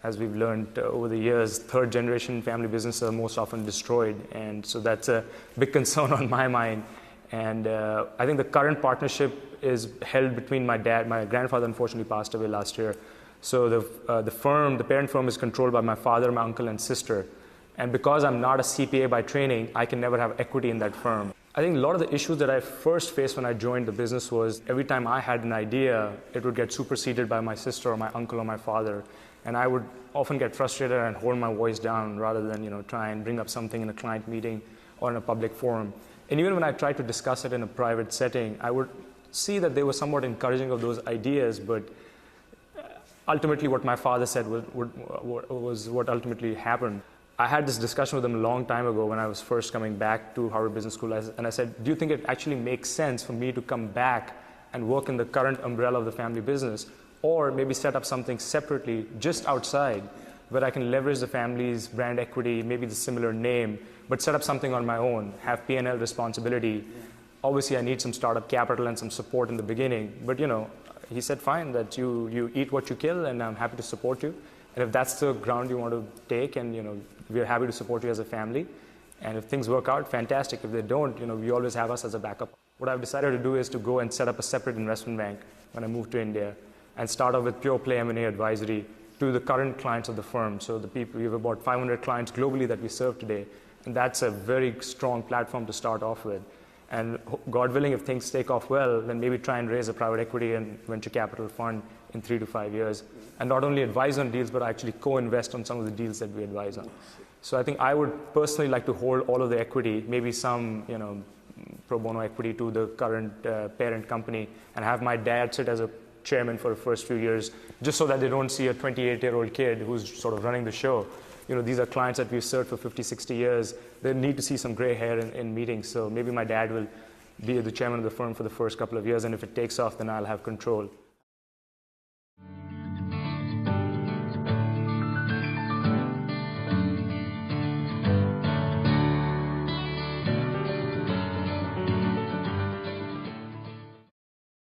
as we've learned over the years, third generation family businesses are most often destroyed. And so that's a big concern on my mind. And I think the current partnership is held between my dad. My grandfather unfortunately passed away last year. So the parent firm is controlled by my father, my uncle, and sister. And because I'm not a CPA by training, I can never have equity in that firm. I think a lot of the issues that I first faced when I joined the business was every time I had an idea, it would get superseded by my sister or my uncle or my father. And I would often get frustrated and hold my voice down rather than try and bring up something in a client meeting or in a public forum. And even when I tried to discuss it in a private setting, I would see that they were somewhat encouraging of those ideas, but ultimately what my father said was what ultimately happened. I had this discussion with him a long time ago when I was first coming back to Harvard Business School, and I said, do you think it actually makes sense for me to come back and work in the current umbrella of the family business, or maybe set up something separately just outside where I can leverage the family's brand equity, maybe the similar name, but set up something on my own, have P&L responsibility. Obviously, I need some startup capital and some support in the beginning, but he said, fine, that you eat what you kill, and I'm happy to support you. And if that's the ground you want to take, and we're happy to support you as a family. And if things work out, fantastic. If they don't, we always have us as a backup. What I've decided to do is to go and set up a separate investment bank when I move to India, and start off with pure play M&A advisory to the current clients of the firm. So we have about 500 clients globally that we serve today, and that's a very strong platform to start off with. And God willing, if things take off well, then maybe try and raise a private equity and venture capital fund in 3 to 5 years. And not only advise on deals, but actually co-invest on some of the deals that we advise on. So I think I would personally like to hold all of the equity, maybe some pro bono equity to the current parent company, and have my dad sit as a chairman for the first few years, just so that they don't see a 28-year-old kid who's sort of running the show. These are clients that we've served for 50, 60 years. They need to see some gray hair in meetings. So maybe my dad will be the chairman of the firm for the first couple of years, and if it takes off, then I'll have control.